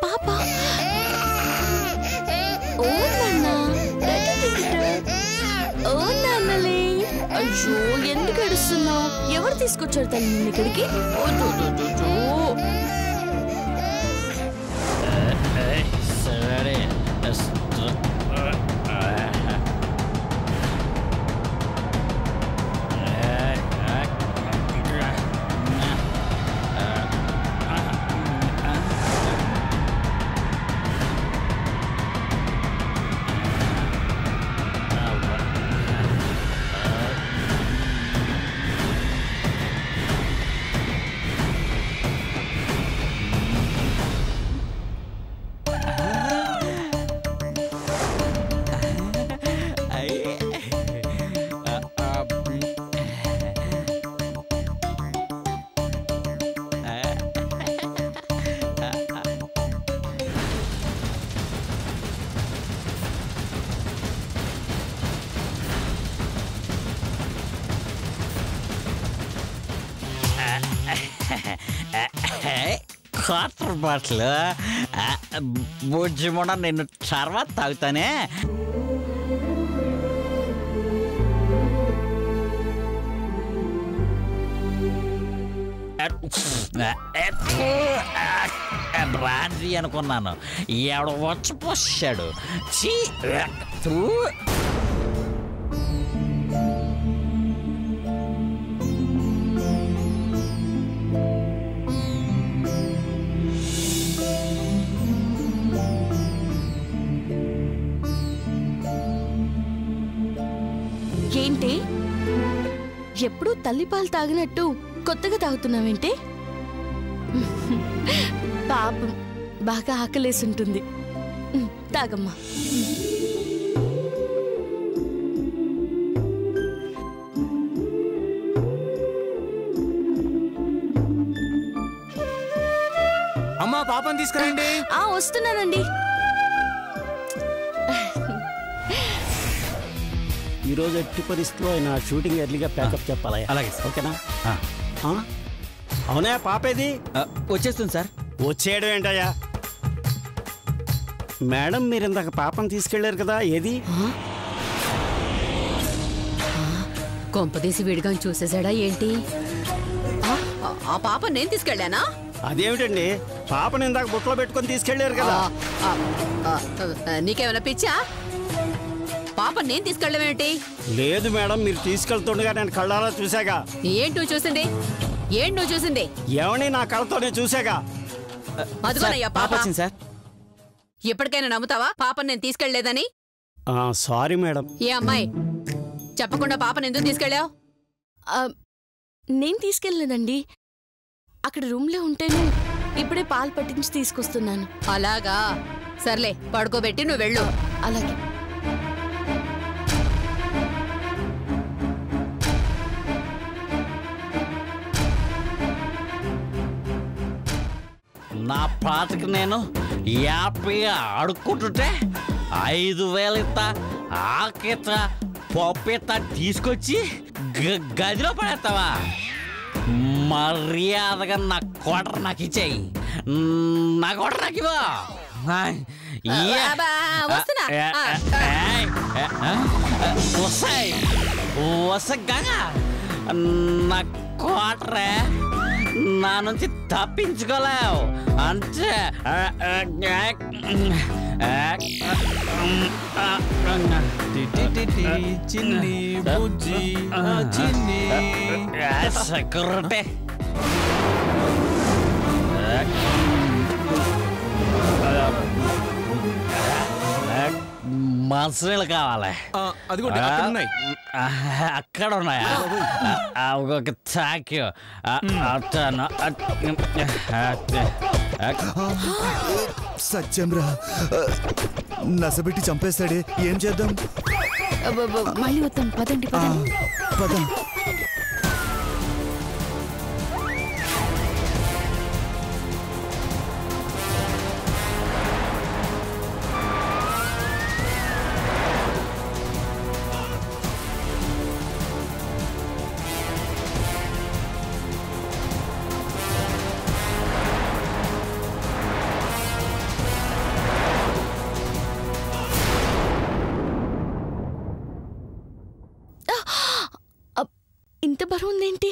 పాప ఓ నాన్న ఓ నాన్నలే అయ్యో ఎందుకు ఏడుస్తున్నావు ఎవరు తీసుకొచ్చారు తల్లి నిన్ను ఇక్కడికి వాటర్ బాటిల్ బుజ్జి మొన్న నేను తర్వాత తాగుతానే రాజీ అనుకున్నాను ఎవడు వచ్చి పోసాడు చీ ఏంటి ఎప్పుడు తల్లిపాలు తాగినట్టు కొత్తగా తాగుతున్నావేంటి పాపం బాగా ఆకలేసి ఉంటుంది తాగమ్మా అమ్మా పాపని తీసుకురండి వస్తున్నానండి ఈరోజు ఎట్టి పరిస్థితిలో ఆయన షూటింగ్ ఎర్లీగా ప్యాకప్ చెప్పాలి. అలాగే ఓకేనా? అవునా పాపేది వచ్చేస్తుంది సార్. వచ్చేయడం ఏంటయ్యా? మేడం మీరు ఇందాక పాపను తీసుకెళ్లారు కదా, ఏది? కొంపదీసి విడిగా చూసేసాడా ఏంటి? ఆ పాప నేను తీసుకెళ్ళానా? అదేమిటండి, పాపను ఇందాక బుట్టలో పెట్టుకొని తీసుకెళ్లారు కదా. నీకేమైనా పిచ్చా? పాప నేను తీసుకెళ్ళమేంటి? లేదు మేడం, మీరు తీసుకెళ్తుండగా నేను కళ్ళారా చూసాగా. ఏంటి నువ్వు చూసింది? ఏంటి నువ్వు చూసింది? ఏమని నా కళ్ళతోనే చూసాగా. అదిగోనయ్యా పాప. సార్ ఎప్పటికైనా నమ్ముతావా పాపని నేను తీసుకెళ్లేదని? Sorry madam. ఏ అమ్మాయి చెప్పకుండా పాపను ఎందుకు తీసుకెళ్ళావు? నేను తీసుకెళ్ళలేదండి, అక్కడ రూమ్లో ఉంటేను ఇప్పుడే పాలు పట్టించి తీసుకొస్తున్నాను. అలాగా, సర్లే పడుకోబెట్టి నువ్వు వెళ్ళు. అలాగే. నా పాతకి నేను యాపీగా అడుక్కుంటుంటే 5,000 ఇస్తా ఆకిత పప్పిత తీసుకొచ్చి గదిలో పడేస్తావా? మర్యాదగా నా కోటర్ నాకు ఇచ్చేయి. నా కోటర్ నాకు ఇవ్వ. వసగా నా కోటరే నా నుంచి తప్పించుకోలేవు అంటే. చిన్ని బుజ్జి చిన్ని సెక్యూరిటీ మంచినీళ్ళు కావాలి. అక్కడ ఉన్నాయా? ఒక థ్యాంక్ యూ. సత్యం రా, నసబెట్టి చంపేస్తాడే, ఏం చేద్దాం? మళ్ళీ వద్దాం, పదండి పదం. బరువు ఉందేంటి?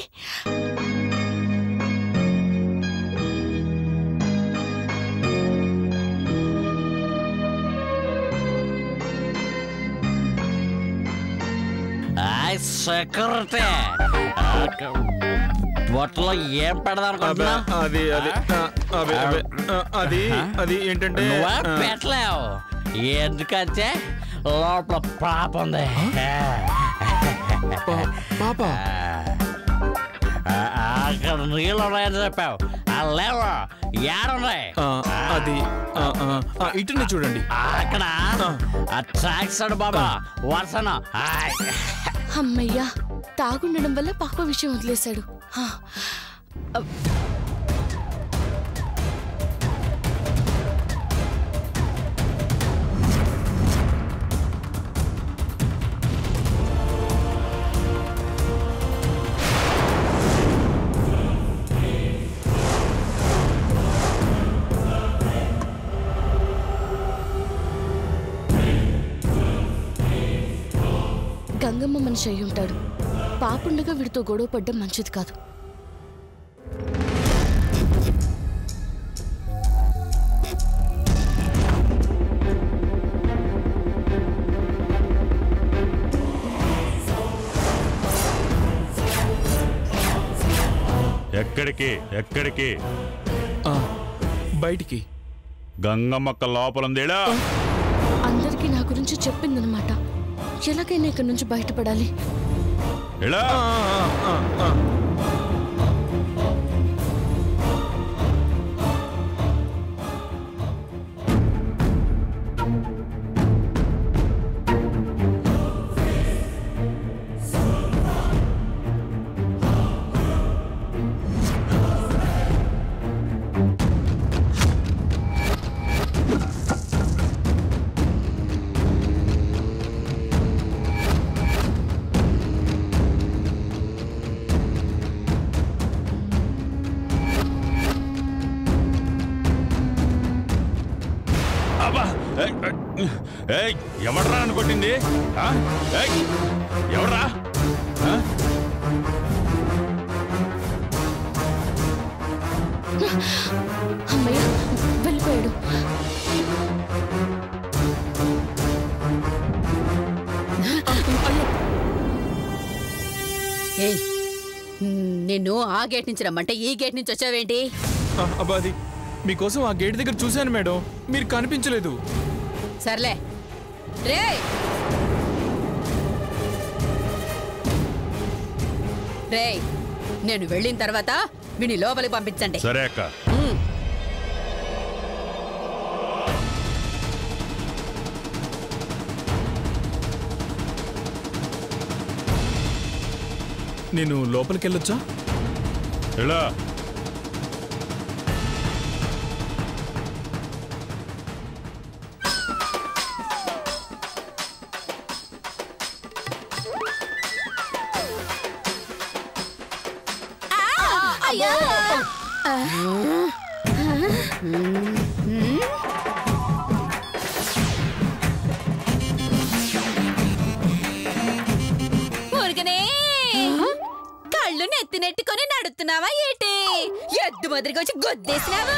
సెక్యూరిటీ బొట్టలో ఏం పెడదాం అనుకుంటున్నా? అది ఏంటంటే పెట్టలేవు, ఎందుకంటే లోపల పాప ఉంది. పాప అక్కడ నీళ్ళు ఉన్నాయని చెప్పావు, లేవు, ఏడున్నాయి? అది ఇటుని చూడండి. అక్కడ ట్రాక్స్ బాబా వర్షను. అమ్మయ్యా, తాగుండడం వల్ల పాప విషయం వదిలేశాడు. గంగమ్మ మనిషి అయి ఉంటాడు. పాపుండగా వీడితో గొడవ పడ్డం మంచిది కాదు. ఎక్కడికి ఎక్కడికి? బయటికి. గంగమ్మక్క లోపలుందేడా? అందరికీ నా గురించి చెప్పిందనమాట. ఎలాగైనా ఇక్కడి నుంచి బయటపడాలి. ఎలా? ఎవడ్రా అనుకొట్టింది? ఎవడ్రా? అమ్మయ్య, వెళ్ళిపోయాడు. ఏయ్, నిన్ను ఆ గేట్ నుంచి రమ్మంటే ఈ గేట్ నుంచి వచ్చావేంటి? అబ్బాది, మీకోసం ఆ గేట్ దగ్గర చూశాను మేడం, మీరు కనిపించలేదు. సర్లే రే, రే, నేను వెళ్ళిన తర్వాత వీని లోపలికి పంపించండి. సరే అక్క. నేను లోపలికి వెళ్ళొచ్చా? ఎలా? ఊరికనే కళ్ళు నెత్తినెట్టుకొని నడుస్తున్నావా ఏంటి? ఎద్దు మాదిరిగా వచ్చి గొద్దేసినావా?